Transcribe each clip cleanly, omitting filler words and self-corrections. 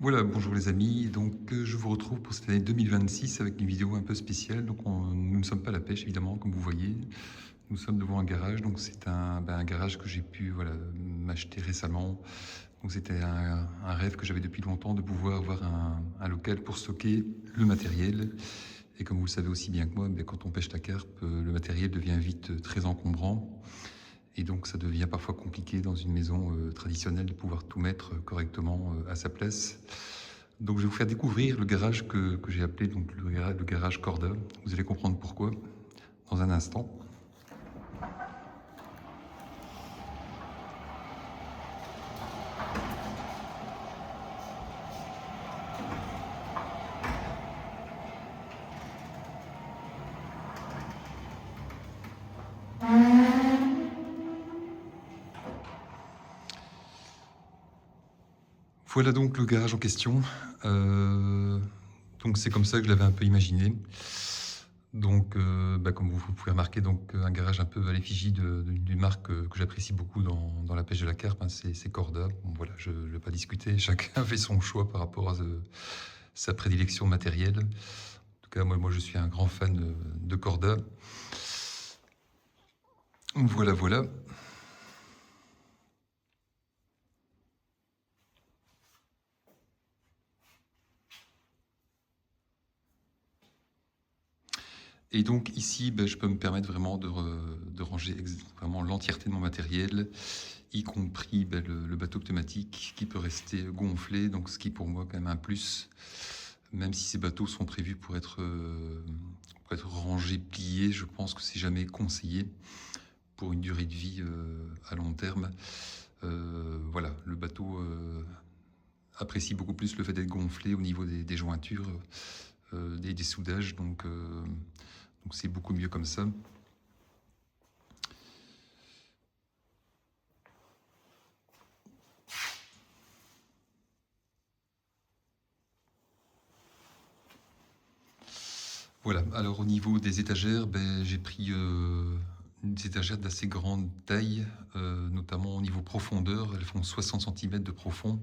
Voilà, bonjour les amis. Donc, je vous retrouve pour cette année 2026 avec une vidéo un peu spéciale. Donc, nous ne sommes pas à la pêche, évidemment, comme vous voyez. Nous sommes devant un garage. Donc, c'est un garage que j'ai pu voilà, m'acheter récemment. Donc, c'était un rêve que j'avais depuis longtemps de pouvoir avoir un local pour stocker le matériel. Et comme vous le savez aussi bien que moi, ben, quand on pêche la carpe, le matériel devient vite très encombrant. Et donc, ça devient parfois compliqué dans une maison traditionnelle de pouvoir tout mettre correctement à sa place. Donc, je vais vous faire découvrir le garage que j'ai appelé donc, le garage Corda. Vous allez comprendre pourquoi dans un instant. Voilà donc le garage en question. Donc, c'est comme ça que je l'avais un peu imaginé. Donc, comme vous pouvez remarquer, donc, un garage un peu à l'effigie d'une marque que j'apprécie beaucoup dans la pêche de la carpe, hein, c'est Corda. Bon, voilà, je ne vais pas discuter, chacun fait son choix par rapport à sa prédilection matérielle. En tout cas, moi je suis un grand fan de Corda. Voilà, voilà. Et donc ici, je peux me permettre vraiment de ranger vraiment l'entièreté de mon matériel, y compris le bateau pneumatique qui peut rester gonflé, donc ce qui est pour moi quand même un plus, même si ces bateaux sont prévus pour être rangés, pliés, je pense que c'est jamais conseillé pour une durée de vie à long terme. Voilà, le bateau apprécie beaucoup plus le fait d'être gonflé au niveau des jointures, des soudages, donc c'est beaucoup mieux comme ça. Voilà, alors au niveau des étagères, j'ai pris des étagères d'assez grande taille, notamment au niveau profondeur. Elles font 60 cm de profond,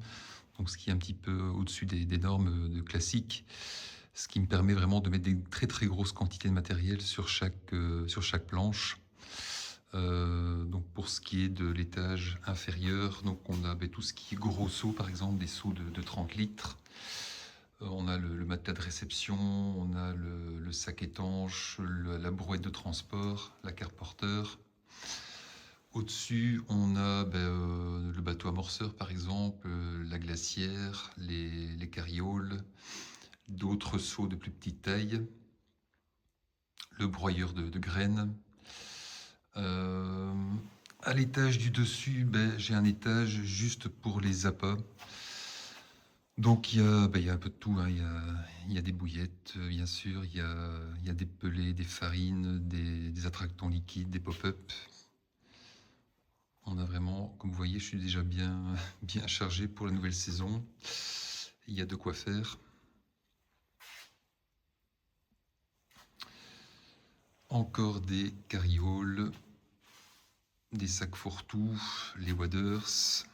donc ce qui est un petit peu au-dessus des normes de classique, ce qui me permet vraiment de mettre des très très grosses quantités de matériel sur chaque planche. Donc pour ce qui est de l'étage inférieur, donc on a tout ce qui est gros seaux, par exemple des seaux de 30 litres. On a le matelas de réception, on a le sac étanche, la brouette de transport, la carte porteur. Au-dessus, on a le bateau amorceur, par exemple, la glacière, les carrioles, d'autres seaux de plus petite taille, le broyeur de graines. À l'étage du dessus, j'ai un étage juste pour les appâts. Donc il y a un peu de tout, hein. Il y a des bouillettes, bien sûr, il y a des pelés, des farines, des attractants liquides, des pop-up. On a vraiment, comme vous voyez, je suis déjà bien chargé pour la nouvelle saison. Il y a de quoi faire. Encore des carrioles, des sacs fourre-tout, les waders,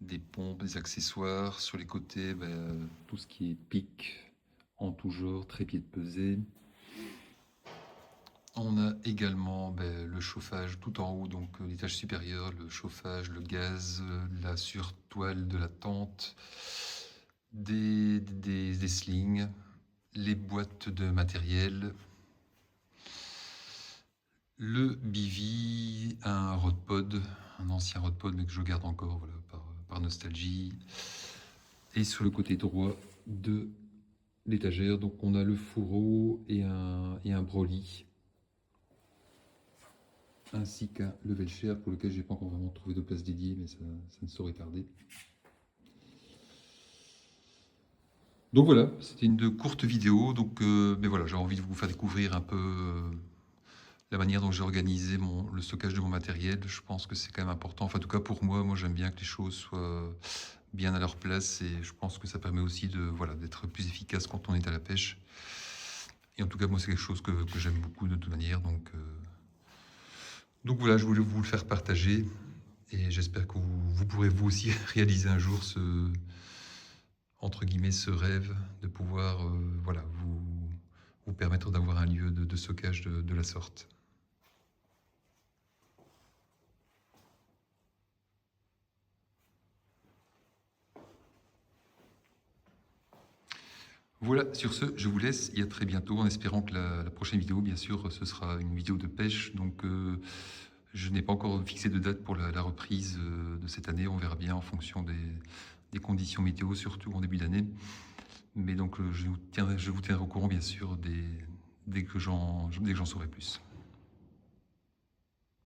des pompes, des accessoires. Sur les côtés, tout ce qui est pic en tout genre, trépied de pesée. On a également le chauffage tout en haut, donc l'étage supérieur, le chauffage, le gaz, la surtoile de la tente, des slings, les boîtes de matériel, le bivy, un rodpod, un ancien rodpod mais que je garde encore voilà, par nostalgie. Et sur le côté droit de l'étagère, donc on a le fourreau et un broli, ainsi qu'un level share pour lequel j'ai pas encore vraiment trouvé de place dédiée, mais ça ne saurait tarder. Donc voilà, c'était une courte vidéo, donc mais voilà, j'ai envie de vous faire découvrir un peu la manière dont j'ai organisé le stockage de mon matériel. Je pense que c'est quand même important, enfin en tout cas pour moi j'aime bien que les choses soient bien à leur place, et je pense que ça permet aussi d'être plus efficace quand on est à la pêche. Et en tout cas moi c'est quelque chose que j'aime beaucoup de toute manière, donc voilà, je voulais vous le faire partager, et j'espère que vous pourrez vous aussi réaliser un jour entre guillemets, ce rêve de pouvoir voilà, vous permettre d'avoir un lieu de stockage de la sorte. Voilà, sur ce, je vous laisse et à très bientôt en espérant que la prochaine vidéo, bien sûr, ce sera une vidéo de pêche. Donc, je n'ai pas encore fixé de date pour la reprise de cette année. On verra bien en fonction des conditions météo, surtout en début d'année. Mais donc, je vous tiendrai au courant, bien sûr, dès que j'en saurai plus.